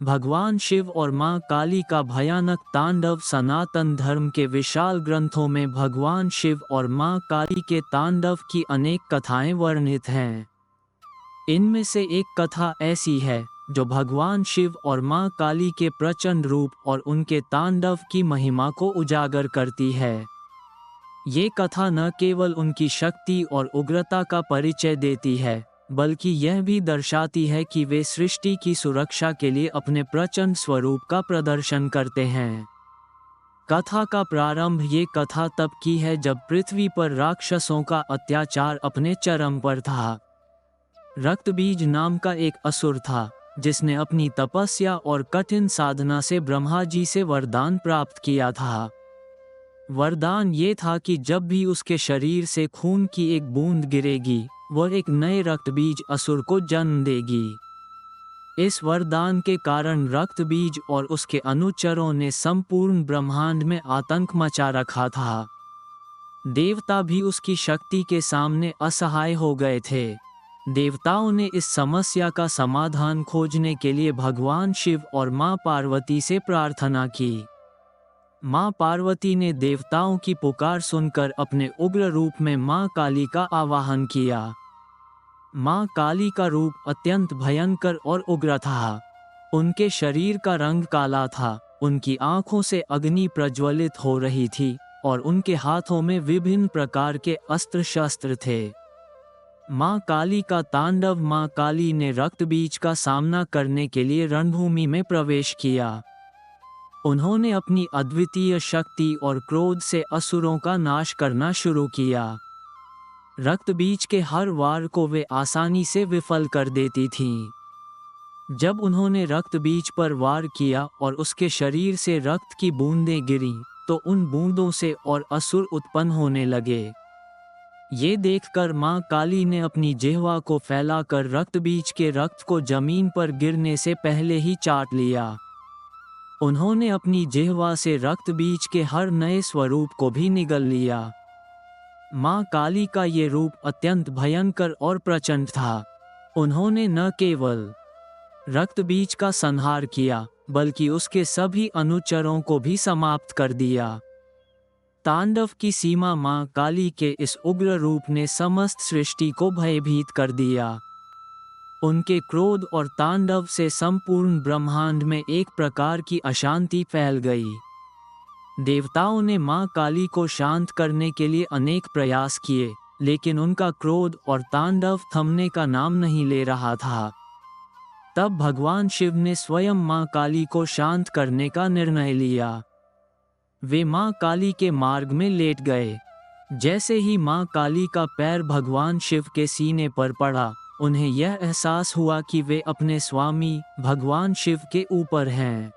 भगवान शिव और मां काली का भयानक तांडव। सनातन धर्म के विशाल ग्रंथों में भगवान शिव और मां काली के तांडव की अनेक कथाएं वर्णित हैं। इनमें से एक कथा ऐसी है जो भगवान शिव और मां काली के प्रचंड रूप और उनके तांडव की महिमा को उजागर करती है। ये कथा न केवल उनकी शक्ति और उग्रता का परिचय देती है, बल्कि यह भी दर्शाती है कि वे सृष्टि की सुरक्षा के लिए अपने प्रचंड स्वरूप का प्रदर्शन करते हैं। कथा का प्रारंभ ये कथा तब की है जब पृथ्वी पर राक्षसों का अत्याचार अपने चरम पर था। रक्तबीज नाम का एक असुर था जिसने अपनी तपस्या और कठिन साधना से ब्रह्मा जी से वरदान प्राप्त किया था। वरदान ये था कि जब भी उसके शरीर से खून की एक बूंद गिरेगी, वह एक नए रक्तबीज असुर को जन्म देगी। इस वरदान के कारण रक्तबीज और उसके अनुचरों ने संपूर्ण ब्रह्मांड में आतंक मचा रखा था। देवता भी उसकी शक्ति के सामने असहाय हो गए थे। देवताओं ने इस समस्या का समाधान खोजने के लिए भगवान शिव और मां पार्वती से प्रार्थना की। मां पार्वती ने देवताओं की पुकार सुनकर अपने उग्र रूप में मां काली का आवाहन किया। मां काली का रूप अत्यंत भयंकर और उग्र था। उनके शरीर का रंग काला था, उनकी आंखों से अग्नि प्रज्वलित हो रही थी और उनके हाथों में विभिन्न प्रकार के अस्त्र शस्त्र थे। मां काली का तांडव। मां काली ने रक्तबीज का सामना करने के लिए रणभूमि में प्रवेश किया। उन्होंने अपनी अद्वितीय शक्ति और क्रोध से असुरों का नाश करना शुरू किया। रक्तबीज के हर वार को वे आसानी से विफल कर देती थीं। जब उन्होंने रक्तबीज पर वार किया और उसके शरीर से रक्त की बूंदें गिरीं, तो उन बूंदों से और असुर उत्पन्न होने लगे। ये देखकर मां काली ने अपनी जिह्वा को फैलाकर रक्तबीज के रक्त को जमीन पर गिरने से पहले ही चाट लिया। उन्होंने अपनी जिह्वा से रक्तबीज के हर नए स्वरूप को भी निगल लिया। मां काली का ये रूप अत्यंत भयंकर और प्रचंड था। उन्होंने न केवल रक्तबीज का संहार किया, बल्कि उसके सभी अनुचरों को भी समाप्त कर दिया। तांडव की सीमा। मां काली के इस उग्र रूप ने समस्त सृष्टि को भयभीत कर दिया। उनके क्रोध और तांडव से संपूर्ण ब्रह्मांड में एक प्रकार की अशांति फैल गई। देवताओं ने मां काली को शांत करने के लिए अनेक प्रयास किए, लेकिन उनका क्रोध और तांडव थमने का नाम नहीं ले रहा था। तब भगवान शिव ने स्वयं मां काली को शांत करने का निर्णय लिया। वे मां काली के मार्ग में लेट गए। जैसे ही मां काली का पैर भगवान शिव के सीने पर पड़ा, उन्हें यह एहसास हुआ कि वे अपने स्वामी भगवान शिव के ऊपर हैं।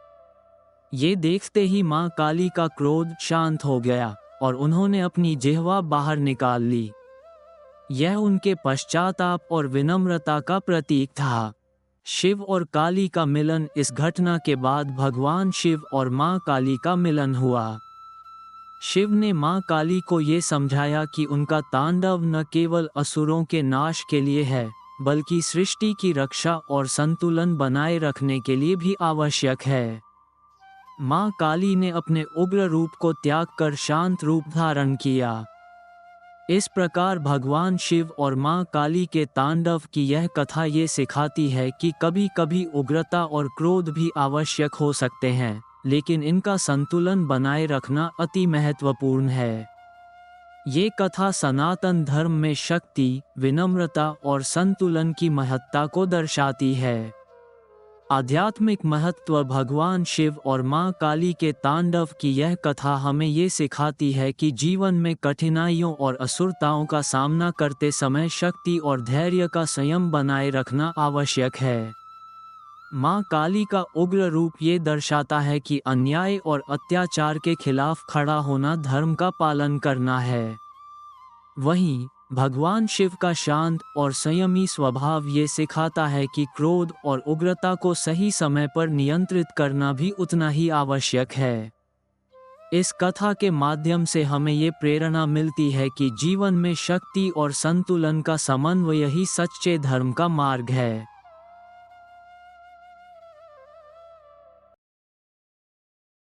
ये देखते ही मां काली का क्रोध शांत हो गया और उन्होंने अपनी जिह्वा बाहर निकाल ली। यह उनके पश्चाताप और विनम्रता का प्रतीक था। शिव और काली का मिलन। इस घटना के बाद भगवान शिव और मां काली का मिलन हुआ। शिव ने मां काली को ये समझाया कि उनका तांडव न केवल असुरों के नाश के लिए है, बल्कि सृष्टि की रक्षा और संतुलन बनाए रखने के लिए भी आवश्यक है। मां काली ने अपने उग्र रूप को त्याग कर शांत रूप धारण किया। इस प्रकार भगवान शिव और मां काली के तांडव की यह कथा ये सिखाती है कि कभी कभी उग्रता और क्रोध भी आवश्यक हो सकते हैं, लेकिन इनका संतुलन बनाए रखना अति महत्वपूर्ण है। ये कथा सनातन धर्म में शक्ति, विनम्रता और संतुलन की महत्ता को दर्शाती है। आध्यात्मिक महत्व। भगवान शिव और मां काली के तांडव की यह कथा हमें ये सिखाती है कि जीवन में कठिनाइयों और असुरताओं का सामना करते समय शक्ति और धैर्य का संयम बनाए रखना आवश्यक है। मां काली का उग्र रूप ये दर्शाता है कि अन्याय और अत्याचार के खिलाफ खड़ा होना धर्म का पालन करना है। वहीं भगवान शिव का शांत और संयमी स्वभाव ये सिखाता है कि क्रोध और उग्रता को सही समय पर नियंत्रित करना भी उतना ही आवश्यक है। इस कथा के माध्यम से हमें ये प्रेरणा मिलती है कि जीवन में शक्ति और संतुलन का समन्वय ही सच्चे धर्म का मार्ग है।